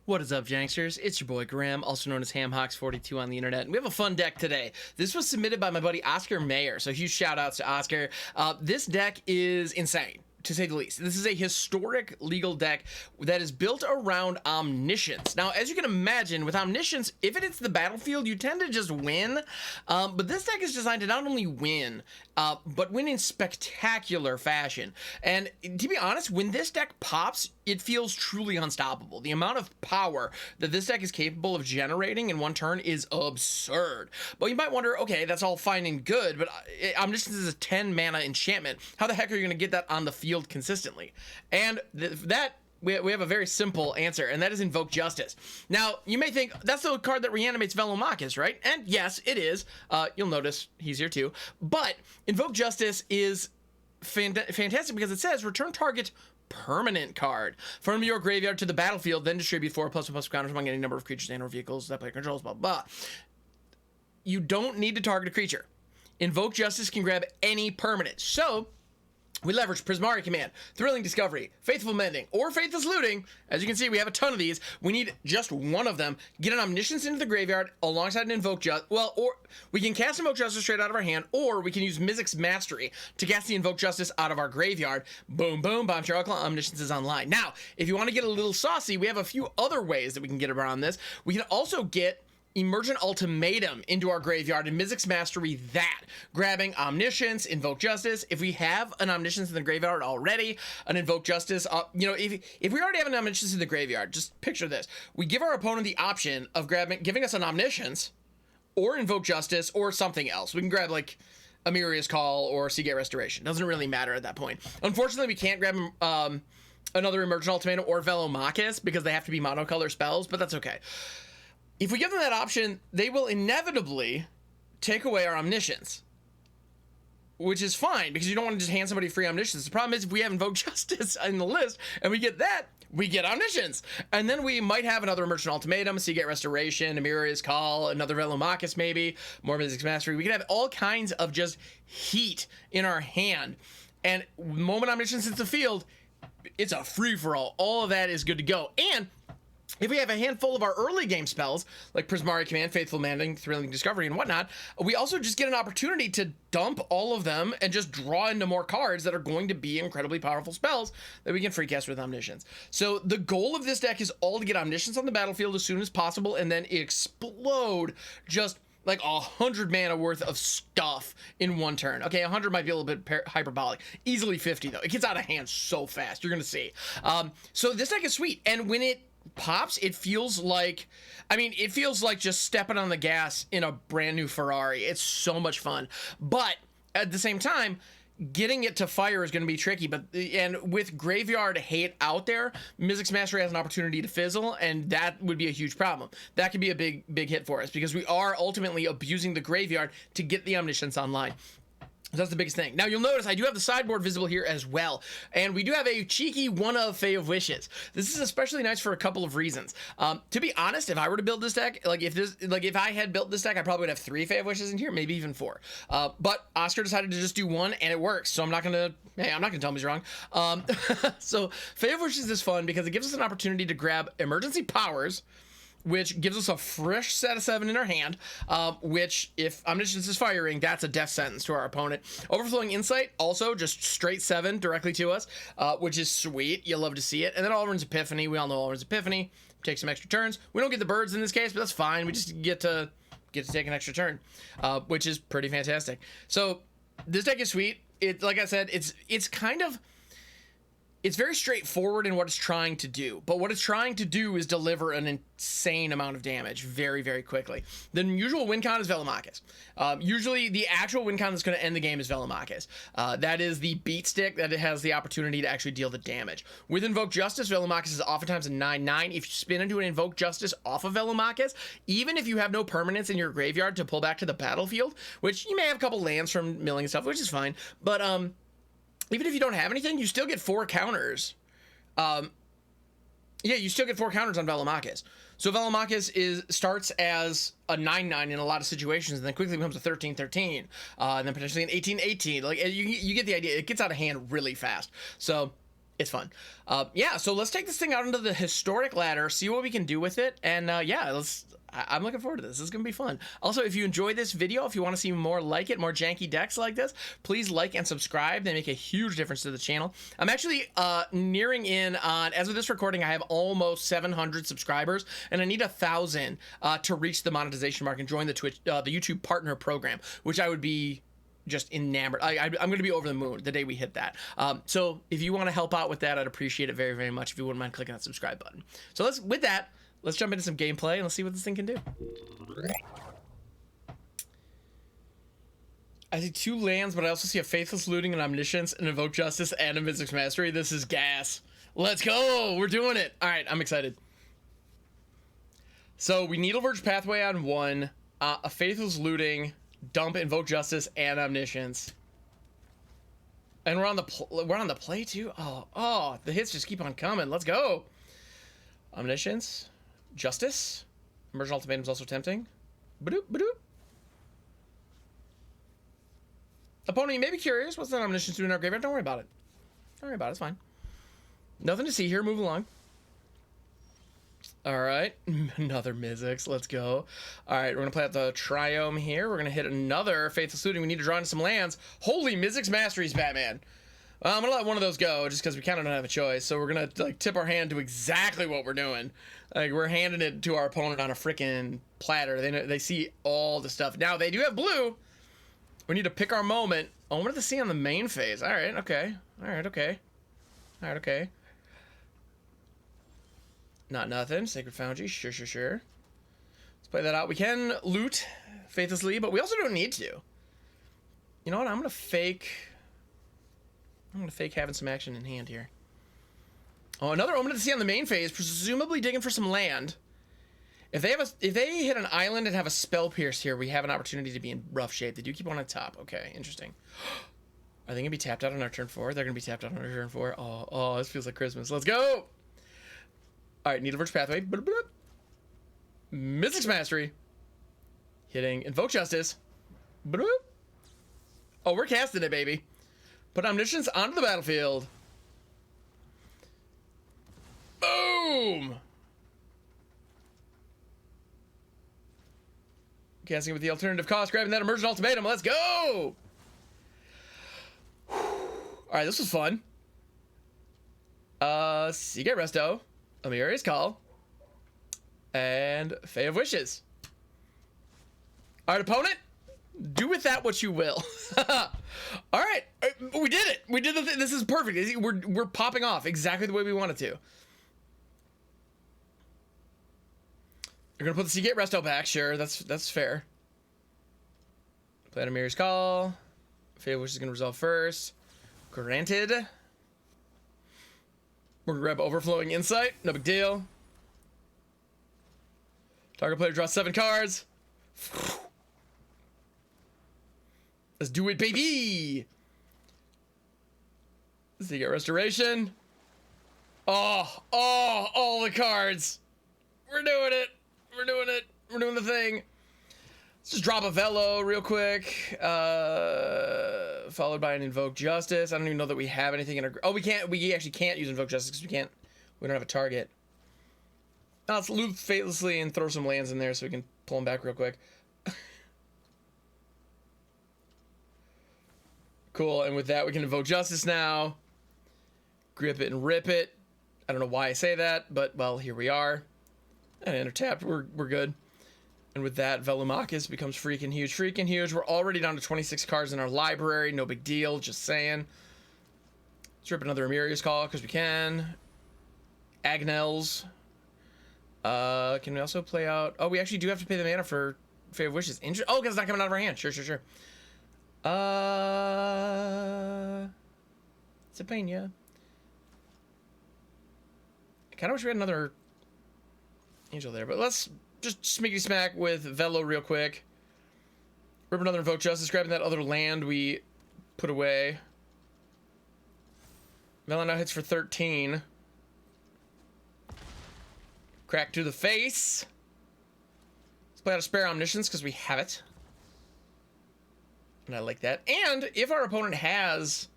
What is up, Janksters? It's your boy Graham, also known as HamHawks42 on the internet, and we have a fun deck today. This was submitted by my buddy Oscar Mayer, so huge shout outs to Oscar. This deck is insane, to say the least. This is a historic legal deck that is built around Omniscience. Now, as you can imagine, with Omniscience, if it hits the battlefield, you tend to just win. But this deck is designed to not only win, but win in spectacular fashion. And to be honest, when this deck pops, it feels truly unstoppable. The amount of power that this deck is capable of generating in one turn is absurd. But you might wonder, okay, that's all fine and good, but Omniscience is a 10 mana enchantment. How the heck are you going to get that on the field consistently? And we have a very simple answer, and that is Invoke Justice. Now, you may think, that's the card that reanimates Velomachus, right? And yes, it is. You'll notice he's here too. But Invoke Justice is fantastic because it says, return target permanent card from your graveyard to the battlefield, then distribute 4+++ counters among any number of creatures and or vehicles that player controls, blah, blah. You don't need to target a creature. Invoke Justice can grab any permanent. So, we leverage Prismari Command, Thrilling Discovery, Faithful Mending, or Faithless Looting. As you can see, we have a ton of these. We need just one of them. Get an Omniscience into the graveyard alongside an Invoke Justice. Well, or we can cast Invoke Justice straight out of our hand, or we can use Mizzix Mastery to cast the Invoke Justice out of our graveyard. Boom, boom, bomb Characle, Omniscience is online. Now, if you want to get a little saucy, we have a few other ways that we can get around this. We can also get Emergent Ultimatum into our graveyard and Mizzix Mastery that, grabbing Omniscience, Invoke Justice. If we have an Omniscience in the graveyard already, an Invoke Justice, if we already have an Omniscience in the graveyard, just picture this. We give our opponent the option of giving us an Omniscience or Invoke Justice or something else. We can grab like Emeria's Call or Seagate Restoration. Doesn't really matter at that point. Unfortunately, we can't grab another Emergent Ultimatum or Velomachus because they have to be monocolor spells, but that's okay. If we give them that option, they will inevitably take away our Omniscience, which is fine because you don't want to just hand somebody free Omniscience. The problem is if we have Invoke Justice in the list and we get that, we get Omniscience. And then we might have another Emergent Ultimatum, Seagate Restoration, Emeria's Call, another Velomachus maybe, more Mizzix Mastery. We could have all kinds of just heat in our hand. And the moment Omniscience hits the field, it's a free-for-all. All of that is good to go. And if we have a handful of our early game spells, like Prismari Command, Faithful Mending, Thrilling Discovery, and whatnot, we also just get an opportunity to dump all of them and just draw into more cards that are going to be incredibly powerful spells that we can free cast with Omniscience. So the goal of this deck is all to get Omniscience on the battlefield as soon as possible and then explode just like 100 mana worth of stuff in one turn. Okay, 100 might be a little bit hyperbolic. Easily 50, though. It gets out of hand so fast. You're going to see. So this deck is sweet. And when it pops, it feels like just stepping on the gas in a brand new Ferrari. It's so much fun, but at the same time, getting it to fire is going to be tricky. And with graveyard hate out there, Mizzix Mastery has an opportunity to fizzle, and that would be a huge problem. That could be a big hit for us because we are ultimately abusing the graveyard to get the Omniscience online. That's the biggest thing. Now, you'll notice I do have the sideboard visible here as well. And we do have a cheeky one of Fae of Wishes. This is especially nice for a couple of reasons. To be honest, if I were to build this deck, if I had built this deck, I probably would have 3 Fae of Wishes in here, maybe even 4. But Oscar decided to just do 1, and it works. So I'm not gonna tell him he's wrong. So Fae of Wishes is fun because it gives us an opportunity to grab emergency powers, which gives us a fresh set of 7 in our hand, which, if Omniscience is firing, that's a death sentence to our opponent. Overflowing Insight, also just straight 7 directly to us, which is sweet. You'll love to see it. And then Allrun's Epiphany. We all know Allrun's Epiphany. Take some extra turns. We don't get the birds in this case, but that's fine. We just get to take an extra turn, which is pretty fantastic. So this deck is sweet. Like I said, it's very straightforward in what it's trying to do, but what it's trying to do is deliver an insane amount of damage very, very quickly. The usual win con is Velomachus. Usually the actual win con that's going to end the game is Velomachus. That is the beat stick that it has the opportunity to actually deal the damage. With Invoke Justice, Velomachus is oftentimes a 9/9. If you spin into an Invoke Justice off of Velomachus, even if you have no permanents in your graveyard to pull back to the battlefield, which you may have a couple lands from milling and stuff, which is fine, but even if you don't have anything, you still get 4 counters. You still get 4 counters on Velomachus. So Velomachus starts as a 9/9 in a lot of situations, and then quickly becomes a 13/13, and then potentially an 18/18. Like you get the idea. It gets out of hand really fast. So It's fun. Yeah, so let's take this thing out into the historic ladder, see what we can do with it, and yeah, I'm looking forward to this. This is gonna be fun. Also, if you enjoyed this video, if you want to see more like it, more janky decks like this, please like and subscribe. They make a huge difference to the channel. I'm actually nearing in on, as of this recording, I have almost 700 subscribers, and I need 1,000 to reach the monetization mark and join the YouTube partner program, which I would be just enamored. I'm going to be over the moon the day we hit that. So if you want to help out with that, I'd appreciate it very, very much if you wouldn't mind clicking that subscribe button. So let's jump into some gameplay and let's see what this thing can do. I see 2 lands, but I also see a Faithless Looting, an Omniscience, an Invoke Justice, and a Mizzix Mastery. This is gas. Let's go. We're doing it. All right, I'm excited. So we Needle Verge Pathway on 1, a Faithless Looting, dump Invoke Justice and Omniscience, and we're on the play too. Oh, the hits just keep on coming. Let's go. Omniscience, Justice, Immersion Ultimatum's also tempting. Badoop, badoop. Opponent, you may be curious, what's that Omniscience doing in our graveyard? Don't worry about it. Don't worry about it. It's fine. Nothing to see here. Move along. All right, another Mizzix. Let's go. All right, we're gonna play out the Triome here. We're gonna hit another Faithless Looting. We need to draw into some lands. Holy Mizzix Masteries, Batman. I'm gonna let one of those go just because we kind of don't have a choice. So we're gonna like tip our hand to exactly what we're doing. Like we're handing it to our opponent on a freaking platter. They see all the stuff. Now they do have blue. We need to pick our moment. Oh, what did they see on the main phase? All right, okay. All right, okay. All right, okay. Not nothing. Sacred Foundry. Sure. Let's play that out. We can loot faithlessly, but we also don't need to. You know what? I'm gonna fake having some action in hand here. Oh, another Omen of the Sea on the main phase, presumably digging for some land. If they hit an island and have a Spell Pierce here, we have an opportunity to be in rough shape. They do keep one on top. Okay, interesting. Are they gonna be tapped out on our turn 4? They're gonna be tapped out on our turn 4. Oh, this feels like Christmas. Let's go. All right, Needle Verge Pathway. Mizzix Mastery. Hitting Invoke Justice. Oh, we're casting it, baby. Put Omniscience onto the battlefield. Boom! Casting with the alternative cost, grabbing that Immersion Ultimatum. Let's go! All right, this was fun. Secret Resto. Emeria's Call, and Fae of Wishes. All right, opponent, do with that what you will. All right, we did it. We did the thing. This is perfect. We're popping off exactly the way we wanted to. You're gonna put the Seagate Resto back. Sure, that's fair. Play an Emeria's Call. Fae of Wishes is gonna resolve first. Granted. We're gonna grab Overflowing Insight. No big deal. Target player draws 7 cards. Let's do it, baby. Secret Restoration. Oh, all the cards. We're doing it. We're doing it. We're doing the thing. Let's just drop a Velo real quick. Followed by an Invoke Justice. I don't even know that we have anything in our... Oh, we can't. We actually can't use Invoke Justice because we don't have a target. Now let's loot Faithlessly and throw some lands in there so we can pull them back real quick. Cool, and with that we can Invoke Justice now. Grip it and rip it. I don't know why I say that, but, well, here we are. And enter tapped. We're good. And with that, Velomachus becomes freaking huge. We're already down to 26 cards in our library. No big deal, just saying. Let's rip another Emeria's Call, because we can. Agnells. Can we also play out... Oh, we actually do have to pay the mana for Fae of Wishes. Oh, because it's not coming out of our hand. Sure. It's a pain, yeah. I kind of wish we had another Angel there, but let's just smiggity smack with Velo real quick. Rip another Invoke Justice, grabbing that other land we put away. Velo now hits for 13. Crack to the face. Let's play out a spare Omniscience because we have it. And I like that. And if our opponent has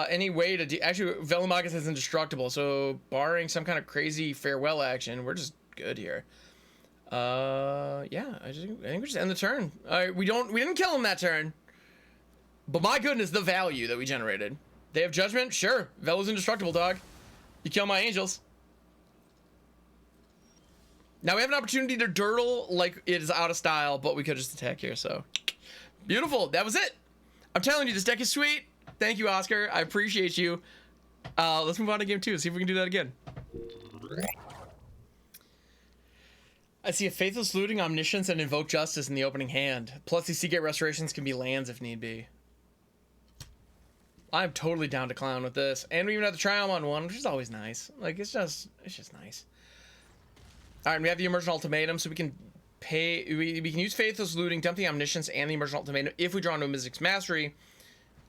Any way to actually, Velomachus is indestructible, so barring some kind of crazy farewell action, we're just good here. Yeah, I think we just end the turn. All right, we didn't kill him that turn, but my goodness, the value that we generated. Day of Judgment, sure. Velo's indestructible, dog. You kill my angels. Now we have an opportunity to dirtle like it is out of style, but we could just attack here. So beautiful. That was it. I'm telling you, this deck is sweet. Thank you, Oscar. I appreciate you. Let's move on to game 2. See if we can do that again. I see a Faithless Looting, Omniscience, and Invoke Justice in the opening hand. Plus, these Seagate Restorations can be lands if need be. I'm totally down to clown with this. And we even have the Triome on 1, which is always nice. Like, it's just nice. All right, we have the Emergent Ultimatum, so we can we can use Faithless Looting, dump the Omniscience, and the Emergent Ultimatum if we draw into a Mizzix Mastery.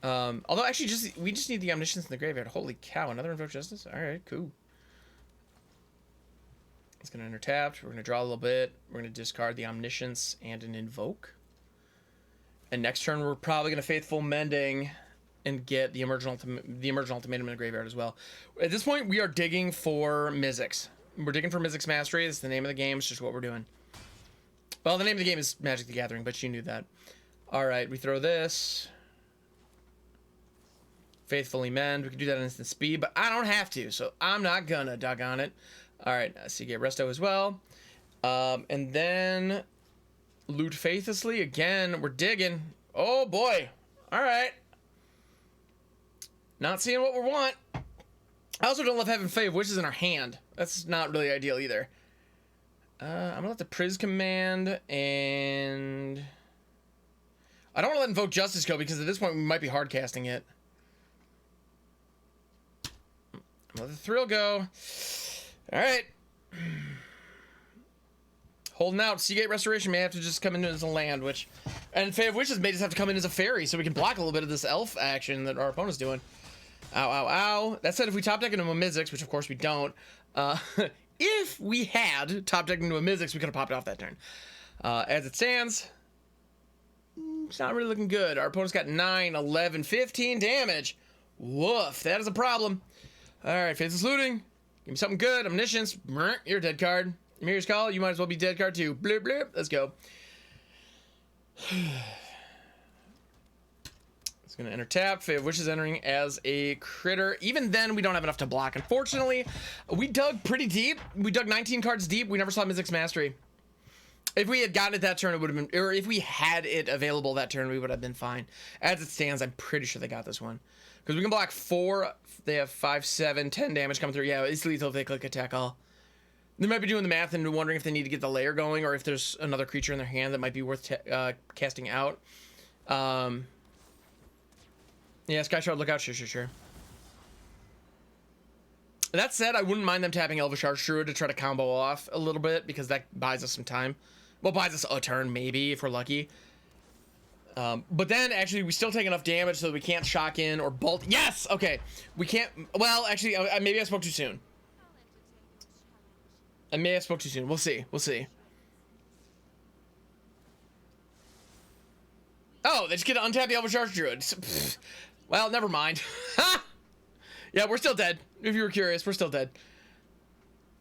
Although, actually, we just need the Omniscience in the graveyard. Holy cow, another Invoke Justice? All right, cool. It's going to enter tapped. We're going to draw a little bit. We're going to discard the Omniscience and an Invoke. And next turn, we're probably going to Faithful Mending and get the Emergent Ultimatum in the graveyard as well. At this point, we are digging for Mizzix. We're digging for Mizzix Mastery. It's the name of the game. It's just what we're doing. Well, the name of the game is Magic the Gathering, but you knew that. All right, we throw this. Faithfully Mend. We can do that in instant speed, but I don't have to, so I'm not gonna, doggone it. All right, Seagate Resto as well. And then loot Faithlessly. Again, we're digging. Oh, boy. All right. Not seeing what we want. I also don't love having Fae of Wishes in our hand. That's not really ideal either. I'm going to let the Prismari Command and... I don't want to let Invoke Justice go because at this point we might be hard casting it. Let the Thrill go. All right. Holding out. Seagate Restoration may have to just come in as a land, which... And Fae of Wishes may just have to come in as a fairy so we can block a little bit of this elf action that our opponent's doing. Ow, ow, ow. That said, if we top deck into a Mizzix, which of course we don't, if we had top decked into a Mizzix, we could have popped off that turn. As it stands, it's not really looking good. Our opponent's got 9, 11, 15 damage. Woof. That is a problem. All right, Faithless Looting. Give me something good. Omniscience. You're a dead card. Emeria's Call. You might as well be dead card too. Blip, blip. Let's go. It's going to enter tap. Fae of Wishes entering as a critter. Even then, we don't have enough to block. Unfortunately, we dug pretty deep. We dug 19 cards deep. We never saw Mizzix Mastery. If we had gotten it that turn, it would have been... Or if we had it available that turn, we would have been fine. As it stands, I'm pretty sure they got this one. Because we can block 4. They have 5, 7, 10 damage coming through. Yeah, it's lethal if they click attack all. They might be doing the math and wondering if they need to get the layer going or if there's another creature in their hand that might be worth casting out. Yeah, Sky Shard, look out. Sure. That said, I wouldn't mind them tapping Elvish Archdruid to try to combo off a little bit because that buys us some time. Well, buys us a turn, maybe, if we're lucky. But then, actually, we still take enough damage so that we can't shock in or bolt. Yes! Okay. We can't... Well, actually, maybe I spoke too soon. I may have spoke too soon. We'll see. Oh, they just get to untap the Elvish Archdruid. Well, never mind. Yeah, we're still dead. If you were curious, we're still dead.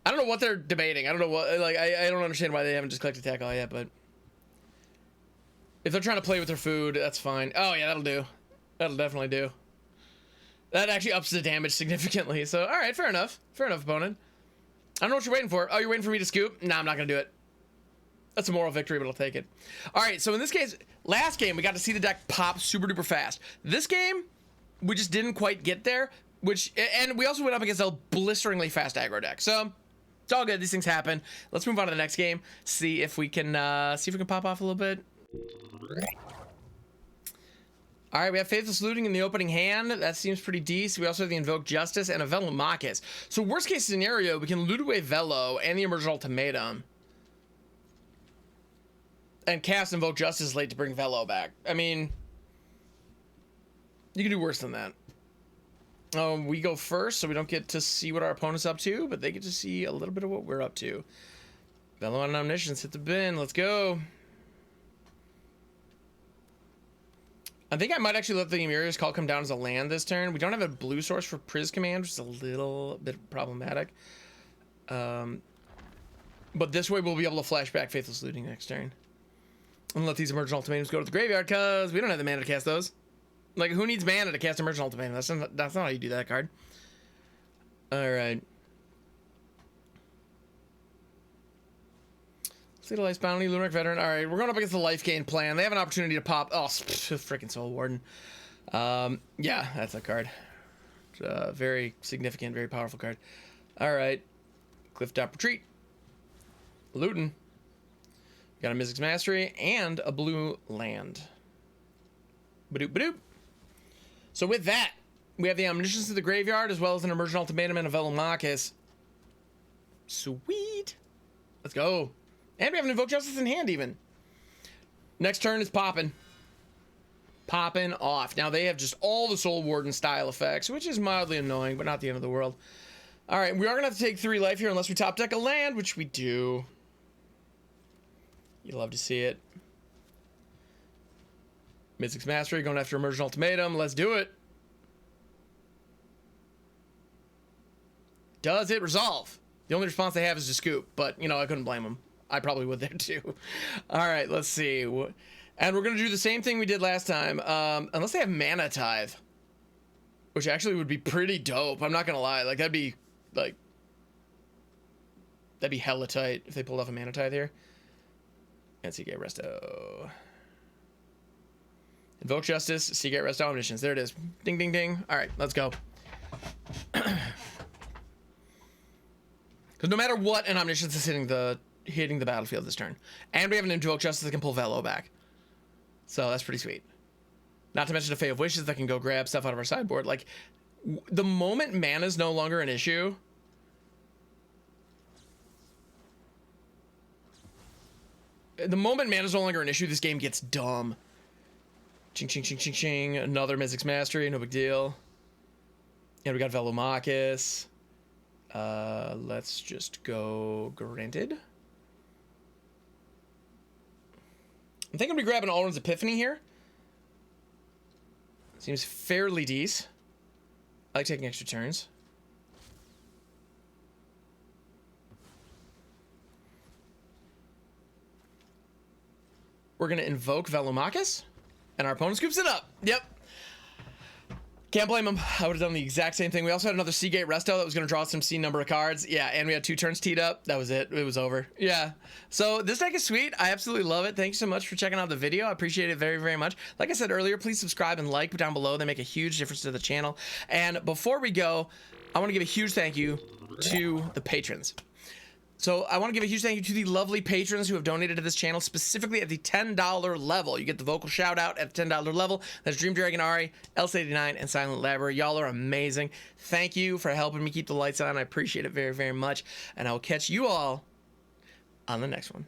I don't know what they're debating. I don't know what... Like, I don't understand why they haven't just clicked attack all yet, but... If they're trying to play with their food, that's fine. Oh, yeah, that'll do. That'll definitely do. That actually ups the damage significantly. So, all right, fair enough. Fair enough, opponent. I don't know what you're waiting for. Oh, you're waiting for me to scoop? Nah, I'm not going to do it. That's a moral victory, but I'll take it. All right, so in this case, last game, we got to see the deck pop super duper fast. This game, we just didn't quite get there, and we also went up against a blisteringly fast aggro deck. So, it's all good. These things happen. Let's move on to the next game. See if we can pop off a little bit. All right, we have Faithless Looting in the opening hand. That seems pretty decent. We also have the Invoke Justice and a Velomachus. So worst case scenario, we can loot away Velo and the Emergent Ultimatum and cast Invoke Justice late to bring Velo back. I mean, you can do worse than that. We go first, so we don't get to see what our opponent's up to, but they get to see a little bit of what we're up to. Velo and Omniscience hit the bin. Let's go. I think I might actually let the Emeria's Call come down as a land this turn. We don't have a blue source for Prismari Command, which is a little bit problematic. But this way we'll be able to flash back Faithless Looting next turn. And let these Emergent Ultimatums go to the graveyard, because we don't have the mana to cast those. Like, who needs mana to cast Emergent Ultimatum? That's not how you do that card. Alright. Life Bounty, Lunar Veteran. Alright, we're going up against the Lifegain plan. They have an opportunity to pop. Oh, freaking Soul Warden. Yeah, that's a card. Very significant, very powerful card. Alright. Clifftop Retreat. Looting. Got a Mizzix Mastery and a blue land. Badoop, badoop. So with that, we have the Omniscience of the graveyard, as well as an Emergent Ultimatum and a Velomachus. Sweet. Let's go. And we have an Invoke Justice in hand, even. Next turn is popping. Popping off. Now, they have just all the Soul Warden style effects, which is mildly annoying, but not the end of the world. All right, we are going to have to take 3 life here unless we top deck a land, which we do. You love to see it. Mizzix Mastery going after Emergent Ultimatum. Let's do it. Does it resolve? The only response they have is to scoop, but, you know, I couldn't blame them. I probably would there, too. All right, let's see. And we're going to do the same thing we did last time, unless they have Mana Tithe, which actually would be pretty dope. I'm not going to lie. Like, that'd be hella tight if they pulled off a Mana Tithe here. And Seagate Resto. Invoke Justice, Seagate Resto, Omniscience. There it is. Ding, ding, ding. All right, let's go. Because no matter what, an Omniscience is hitting the battlefield this turn. And we have an Invoke Justice that can pull Velo back. So that's pretty sweet. Not to mention a Fae of Wishes that can go grab stuff out of our sideboard. Like, the moment mana is no longer an issue... The moment mana is no longer an issue, this game gets dumb. Ching, ching, ching, ching, ching. Another Mizzix Mastery, no big deal. And we got Velomachus. Let's just go Granted. I'm thinking we're grabbing Alrund's Epiphany here. Seems fairly decent. I like taking extra turns. We're going to invoke Velomachus, and our opponent scoops it up. Yep. Can't blame him. I would have done the exact same thing. We also had another Seagate Resto that was going to draw some C number of cards. Yeah, and we had 2 turns teed up. That was it. It was over. Yeah. So this deck is sweet. I absolutely love it. Thanks so much for checking out the video. I appreciate it very, very much. Like I said earlier, please subscribe and like down below. They make a huge difference to the channel. And before we go, I want to give a huge thank you to the patrons. So I want to give a huge thank you to the lovely patrons who have donated to this channel, specifically at the $10 level. You get the vocal shout out at the $10 level. That's Dream Dragon Ari, Elves89, and Silent Library. Y'all are amazing. Thank you for helping me keep the lights on. I appreciate it very, very much. And I will catch you all on the next one.